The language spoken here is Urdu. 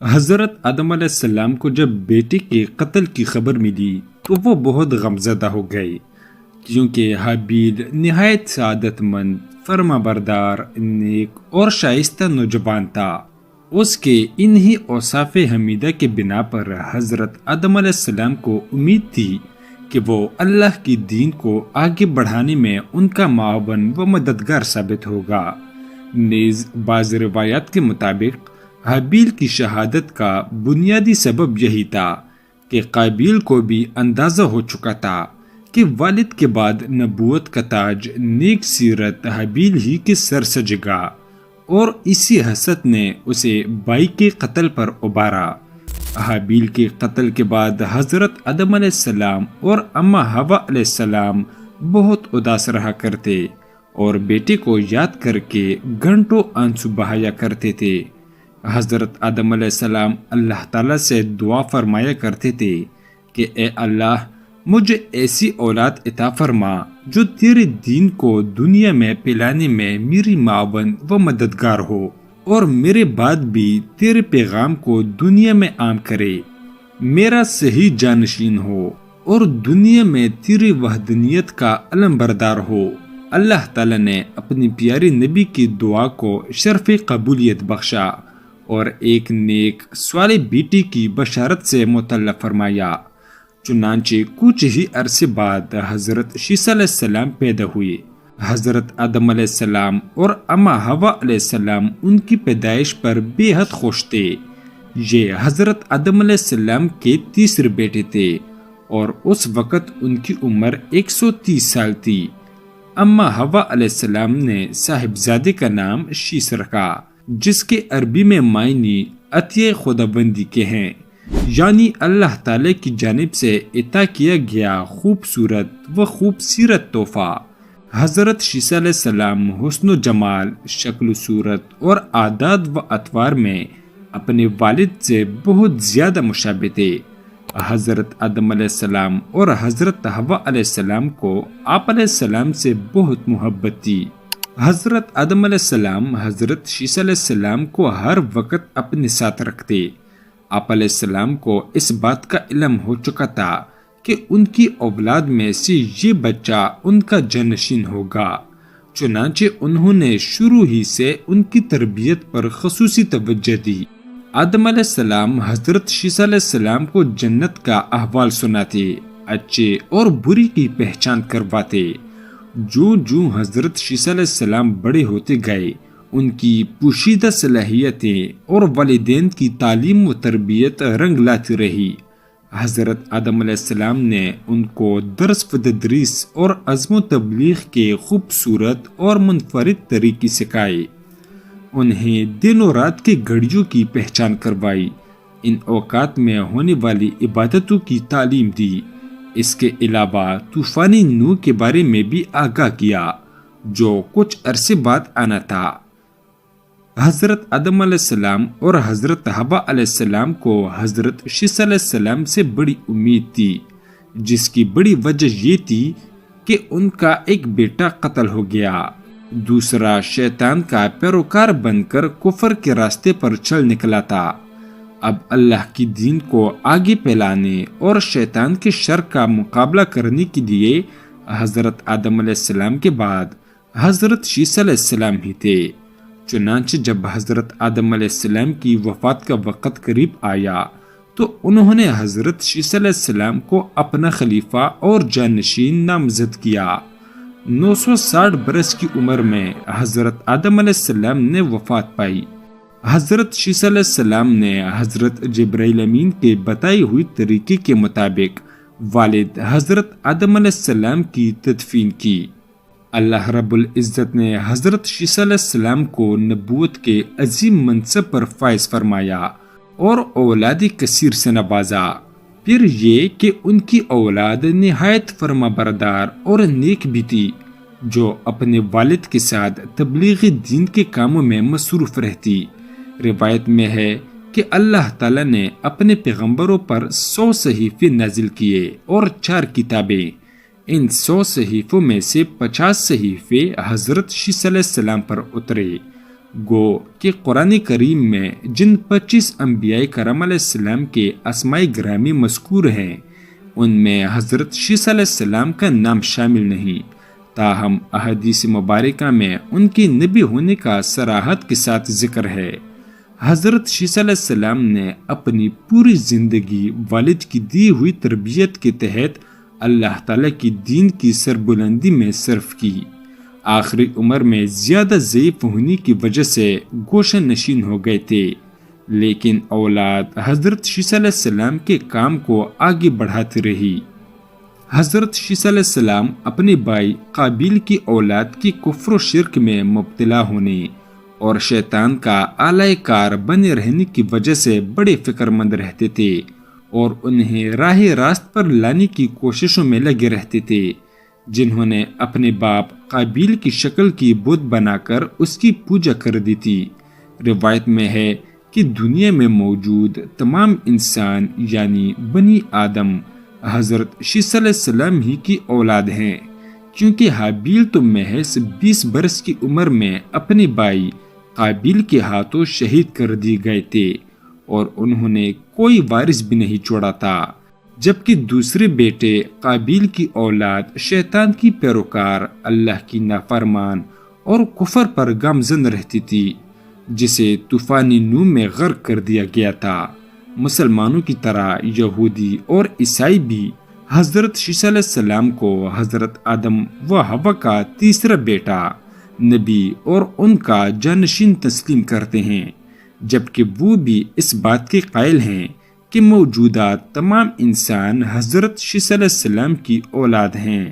حضرت آدم علیہ السلام کو جب بیٹے کے قتل کی خبر ملی تو وہ بہت غمزدہ ہو گئے، کیونکہ حابیل نہایت سعادت مند، فرما بردار، نیک اور شائستہ نوجوان تھا۔ اس کے انہی اوصاف حمیدہ کے بنا پر حضرت آدم علیہ السلام کو امید تھی کہ وہ اللہ کی دین کو آگے بڑھانے میں ان کا معاون و مددگار ثابت ہوگا۔ نیز بعض روایات کے مطابق حابیل کی شہادت کا بنیادی سبب یہی تھا کہ قابیل کو بھی اندازہ ہو چکا تھا کہ والد کے بعد نبوت کا تاج نیک سیرت حابیل ہی کے سر سجے گا، اور اسی حسد نے اسے بھائی کے قتل پر ابھارا۔ حابیل کے قتل کے بعد حضرت آدم علیہ السلام اور اماں حوا علیہ السلام بہت اداس رہا کرتے اور بیٹے کو یاد کر کے گھنٹوں آنسو بہایا کرتے تھے۔ حضرت آدم علیہ السلام اللہ تعالیٰ سے دعا فرمایا کرتے تھے کہ اے اللہ، مجھے ایسی اولاد عطا فرما جو تیرے دین کو دنیا میں پھیلانے میں میری معاون و مددگار ہو، اور میرے بعد بھی تیرے پیغام کو دنیا میں عام کرے، میرا صحیح جانشین ہو اور دنیا میں تیری وحدانیت کا علم بردار ہو۔ اللہ تعالیٰ نے اپنی پیاری نبی کی دعا کو شرف قبولیت بخشا اور ایک نیک صالح بیٹی کی بشارت سے مطلع فرمایا۔ چنانچہ کچھ ہی عرصے بعد حضرت عیسیٰ علیہ السلام پیدا ہوئے۔ حضرت آدم علیہ السلام اور اماں حوا علیہ السلام ان کی پیدائش پر بے حد خوش تھے۔ یہ حضرت آدم علیہ السلام کے تیسرے بیٹے تھے اور اس وقت ان کی عمر 130 سال تھی۔ اماں حوا علیہ السلام نے صاحبزادے کا نام شیس رکھا، جس کے عربی میں معنی عطیہ خداوندی کے ہیں، یعنی اللہ تعالی کی جانب سے عطا کیا گیا خوبصورت و خوبصیرت تحفہ۔ حضرت عیسیٰ علیہ السلام حسن و جمال، شکل و صورت اور عادات و اطوار میں اپنے والد سے بہت زیادہ مشابہ تھے۔ حضرت آدم علیہ السلام اور حضرت حوا علیہ السلام کو آپ علیہ السلام سے بہت محبت تھی۔ حضرت آدم علیہ السلام حضرت عیسیٰ علیہ السلام کو ہر وقت اپنے ساتھ رکھتے۔ آپ علیہ السلام کو اس بات کا علم ہو چکا تھا کہ ان کی اولاد میں سے یہ بچہ ان کا جانشین ہوگا، چنانچہ انہوں نے شروع ہی سے ان کی تربیت پر خصوصی توجہ دی۔ آدم علیہ السلام حضرت عیسیٰ علیہ السلام کو جنت کا احوال سناتے، اچھے اور بری کی پہچان کرواتے۔ جو حضرت عیسیٰ علیہ السلام بڑے ہوتے گئے، ان کی پوشیدہ صلاحیتیں اور والدین کی تعلیم و تربیت رنگ لاتی رہی۔ حضرت آدم علیہ السلام نے ان کو درس و تدریس اور عزم و تبلیغ کے خوبصورت اور منفرد طریقے سکھائے، انہیں دن و رات کے گھڑیوں کی پہچان کروائی، ان اوقات میں ہونے والی عبادتوں کی تعلیم دی۔ اس کے علاوہ طوفانی نوح کے بارے میں بھی آگاہ کیا، جو کچھ عرصے بعد آنا تھا۔ حضرت آدم علیہ السلام اور حضرت حوا علیہ السلام کو حضرت عیسیٰ علیہ السلام سے بڑی امید تھی، جس کی بڑی وجہ یہ تھی کہ ان کا ایک بیٹا قتل ہو گیا، دوسرا شیطان کا پیروکار بن کر کفر کے راستے پر چل نکلا تھا۔ اب اللہ کی دین کو آگے پھیلانے اور شیطان کے شر کا مقابلہ کرنے کے لیے حضرت آدم علیہ السلام کے بعد حضرت عیسیٰ علیہ السلام ہی تھے۔ چنانچہ جب حضرت آدم علیہ السلام کی وفات کا وقت قریب آیا تو انہوں نے حضرت عیسیٰ علیہ السلام کو اپنا خلیفہ اور جانشین نامزد کیا۔ 960 برس کی عمر میں حضرت آدم علیہ السلام نے وفات پائی۔ حضرت عیسیٰ علیہ السلام نے حضرت جبرائیل امین کے بتائی ہوئی طریقے کے مطابق والد حضرت آدم علیہ السلام کی تدفین کی۔ اللہ رب العزت نے حضرت عیسیٰ علیہ السلام کو نبوت کے عظیم منصب پر فائز فرمایا اور اولاد کثیر سے نوازا۔ پھر یہ کہ ان کی اولاد نہایت فرما بردار اور نیک بھی تھی، جو اپنے والد کے ساتھ تبلیغ دین کے کاموں میں مصروف رہتی۔ روایت میں ہے کہ اللہ تعالیٰ نے اپنے پیغمبروں پر 100 صحیفے نازل کیے اور 4 کتابیں۔ ان 100 صحیفوں میں سے 50 صحیفے حضرت عیسیٰ علیہ السلام پر اترے۔ گو کہ قرآن کریم میں جن 25 انبیاء کرام علیہ السلام کے اسماء گرامی مذکور ہیں ان میں حضرت شیس علیہ السلام کا نام شامل نہیں، تاہم احادیث مبارکہ میں ان کے نبی ہونے کا صراحت کے ساتھ ذکر ہے۔ حضرت شیس علیہ السلام نے اپنی پوری زندگی والد کی دی ہوئی تربیت کے تحت اللہ تعالیٰ کی دین کی سربلندی میں صرف کی۔ آخری عمر میں زیادہ ضعیف ہونے کی وجہ سے گوشہ نشین ہو گئے تھے، لیکن اولاد حضرت شیس علیہ السلام کے کام کو آگے بڑھاتی رہی۔ حضرت شیس علیہ السلام اپنے بھائی قابیل کی اولاد کی کفر و شرک میں مبتلا ہونے اور شیطان کا اعلی کار بنے رہنے کی وجہ سے بڑے فکر مند رہتے تھے اور انہیں راہ راست پر لانے کی کوششوں میں لگے رہتے تھے، جنہوں نے اپنے باپ قابیل کی شکل کی بت بنا کر اس کی پوجا کر دی تھی۔ روایت میں ہے کہ دنیا میں موجود تمام انسان یعنی بنی آدم حضرت شیس علیہ السلام ہی کی اولاد ہیں، کیونکہ حابیل تو محض 20 برس کی عمر میں اپنے بھائی قابیل کے ہاتھوں شہید کر دیے گئے تھے اور انہوں نے کوئی وارث بھی نہیں چھوڑا تھا، جبکہ دوسرے بیٹے قابیل کی اولاد شیطان کی پیروکار اللہ کی نافرمان اور کفر پر گامزن رہتی تھی، جسے طوفان نوح میں غرق کر دیا گیا تھا۔ مسلمانوں کی طرح یہودی اور عیسائی بھی حضرت شیس علیہ السلام کو حضرت آدم و حوا کا تیسرا بیٹا، نبی اور ان کا جانشین تسلیم کرتے ہیں، جبکہ وہ بھی اس بات کے قائل ہیں کہ موجودہ تمام انسان حضرت شیس علیہ السلام کی اولاد ہیں۔